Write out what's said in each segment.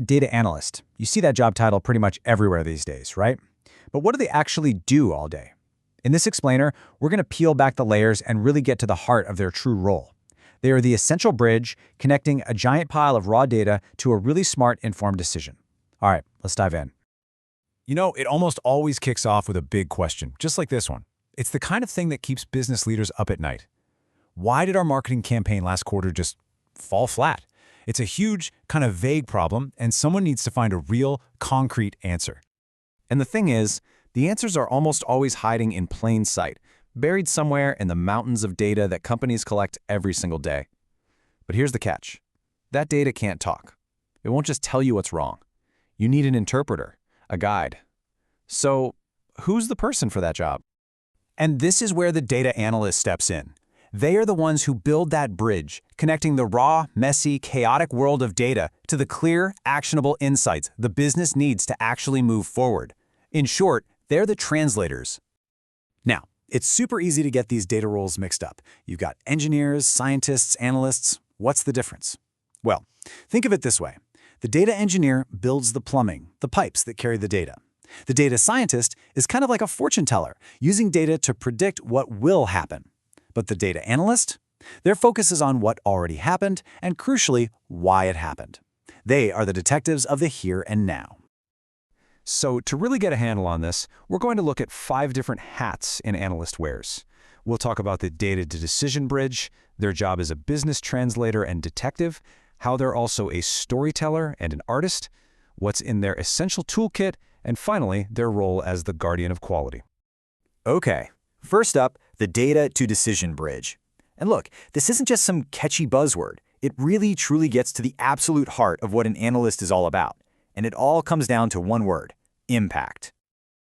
data analyst. You see that job title pretty much everywhere these days, right? But what do they actually do all day? In this explainer, we're going to peel back the layers and really get to the heart of their true role. They are the essential bridge connecting a giant pile of raw data to a really smart, informed decision. All right, let's dive in. You know, it almost always kicks off with a big question, just like this one. It's the kind of thing that keeps business leaders up at night. Why did our marketing campaign last quarter just fall flat? It's a huge, kind of vague problem, and someone needs to find a real, concrete answer. And the thing is, the answers are almost always hiding in plain sight, buried somewhere in the mountains of data that companies collect every single day. But here's the catch. That data can't talk. It won't just tell you what's wrong. You need an interpreter, a guide. So, who's the person for that job? And this is where the data analyst steps in. They are the ones who build that bridge, connecting the raw, messy, chaotic world of data to the clear, actionable insights the business needs to actually move forward. In short, they're the translators. Now, it's super easy to get these data roles mixed up. You've got engineers, scientists, analysts. What's the difference? Well, think of it this way. The data engineer builds the plumbing, the pipes that carry the data. The data scientist is kind of like a fortune teller, using data to predict what will happen. But the data analyst? Their focus is on what already happened and, crucially, why it happened. They are the detectives of the here and now. So to really get a handle on this, we're going to look at 5 different hats an analyst wears. We'll talk about the data-to-decision bridge, their job as a business translator and detective, how they're also a storyteller and an artist, what's in their essential toolkit, and finally, their role as the guardian of quality. Okay, first up, the data-to-decision bridge. And look, this isn't just some catchy buzzword. It really truly gets to the absolute heart of what an analyst is all about. And it all comes down to one word: impact.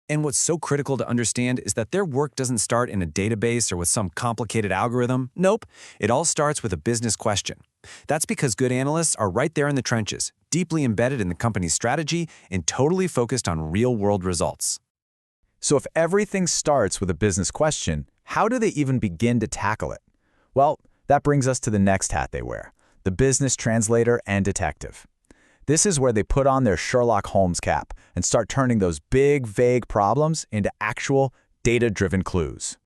And what's so critical to understand is that their work doesn't start in a database or with some complicated algorithm. Nope, it all starts with a business question. That's because good analysts are right there in the trenches, deeply embedded in the company's strategy and totally focused on real-world results. So if everything starts with a business question, how do they even begin to tackle it? Well, that brings us to the next hat they wear: the business translator and detective. This is where they put on their Sherlock Holmes cap and start turning those big, vague problems into actual, data-driven clues.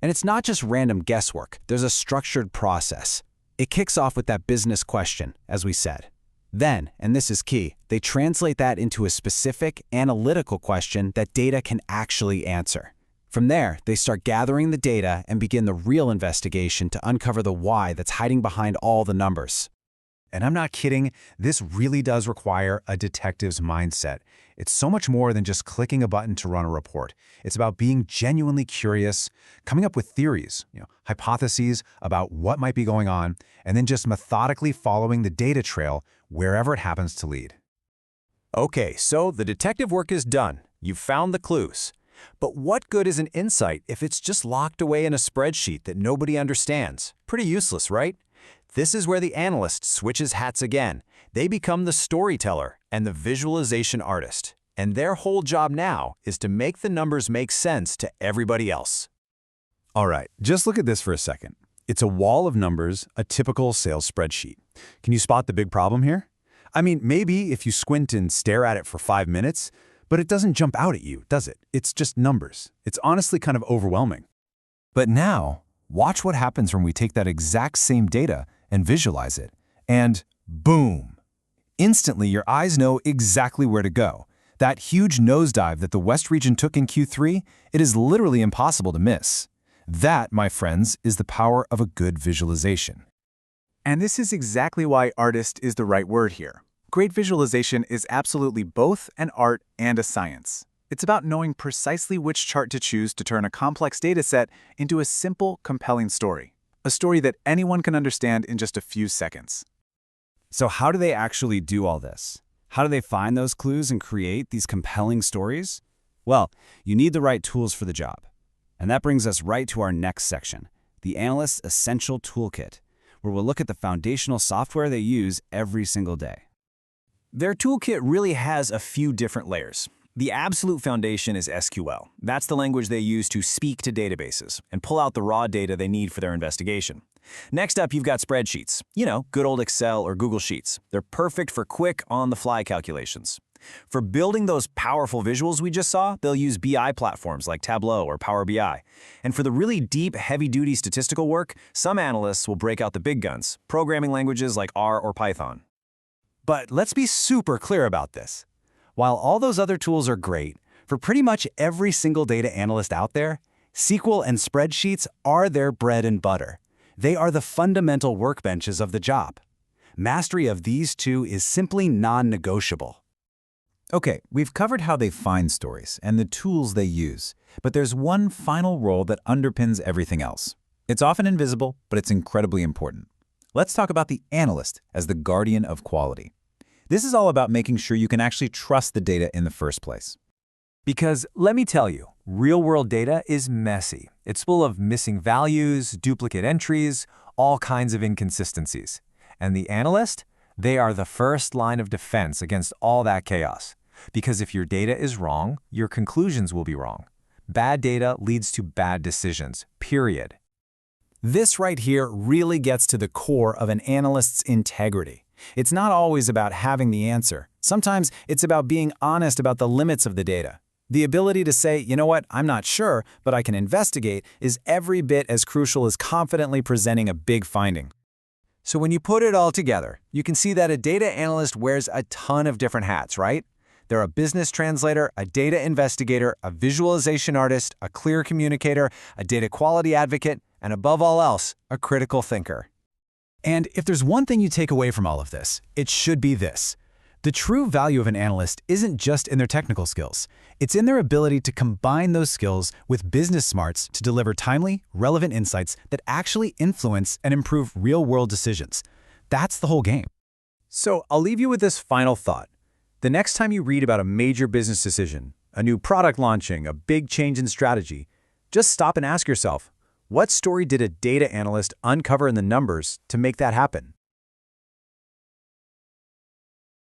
And it's not just random guesswork. There's a structured process. It kicks off with that business question, as we said. Then, and this is key, they translate that into a specific, analytical question that data can actually answer. From there, they start gathering the data and begin the real investigation to uncover the why that's hiding behind all the numbers. And I'm not kidding, this really does require a detective's mindset. It's so much more than just clicking a button to run a report. It's about being genuinely curious, coming up with theories, hypotheses about what might be going on, and then just methodically following the data trail wherever it happens to lead. Okay, so the detective work is done. You've found the clues. But what good is an insight if it's just locked away in a spreadsheet that nobody understands? Pretty useless, right? This is where the analyst switches hats again. They become the storyteller and the visualization artist. And their whole job now is to make the numbers make sense to everybody else. All right, just look at this for a second. It's a wall of numbers, a typical sales spreadsheet. Can you spot the big problem here? I mean, maybe if you squint and stare at it for 5 minutes, but it doesn't jump out at you, does it? It's just numbers. It's honestly kind of overwhelming. But now, watch what happens when we take that exact same data and visualize it. And boom! Instantly, your eyes know exactly where to go. That huge nosedive that the West region took in Q3, it is literally impossible to miss. That, my friends, is the power of a good visualization. And this is exactly why artist is the right word here. Great visualization is absolutely both an art and a science. It's about knowing precisely which chart to choose to turn a complex dataset into a simple, compelling story. A story that anyone can understand in just a few seconds. So how do they actually do all this? How do they find those clues and create these compelling stories? Well, you need the right tools for the job. And that brings us right to our next section, the Analyst's Essential Toolkit, where we'll look at the foundational software they use every single day. Their toolkit really has a few different layers. The absolute foundation is SQL. That's the language they use to speak to databases and pull out the raw data they need for their investigation. Next up, you've got spreadsheets. You know, good old Excel or Google Sheets. They're perfect for quick, on-the-fly calculations. For building those powerful visuals we just saw, they'll use BI platforms like Tableau or Power BI. And for the really deep, heavy-duty statistical work, some analysts will break out the big guns, programming languages like R or Python. But let's be super clear about this. While all those other tools are great, for pretty much every single data analyst out there, SQL and spreadsheets are their bread and butter. They are the fundamental workbenches of the job. Mastery of these two is simply non-negotiable. Okay, we've covered how they find stories and the tools they use, but there's one final role that underpins everything else. It's often invisible, but it's incredibly important. Let's talk about the analyst as the guardian of quality. This is all about making sure you can actually trust the data in the first place. Because let me tell you, real-world data is messy. It's full of missing values, duplicate entries, all kinds of inconsistencies. And the analyst? They are the first line of defense against all that chaos. Because if your data is wrong, your conclusions will be wrong. Bad data leads to bad decisions, period. This right here really gets to the core of an analyst's integrity. It's not always about having the answer. Sometimes it's about being honest about the limits of the data. The ability to say, you know what, I'm not sure, but I can investigate, is every bit as crucial as confidently presenting a big finding. So when you put it all together, you can see that a data analyst wears a ton of different hats, right? They're a business translator, a data investigator, a visualization artist, a clear communicator, a data quality advocate, and above all else, a critical thinker. And if there's one thing you take away from all of this, it should be this. The true value of an analyst isn't just in their technical skills. It's in their ability to combine those skills with business smarts to deliver timely, relevant insights that actually influence and improve real-world decisions. That's the whole game. So I'll leave you with this final thought. The next time you read about a major business decision, a new product launching, a big change in strategy, just stop and ask yourself, what story did a data analyst uncover in the numbers to make that happen?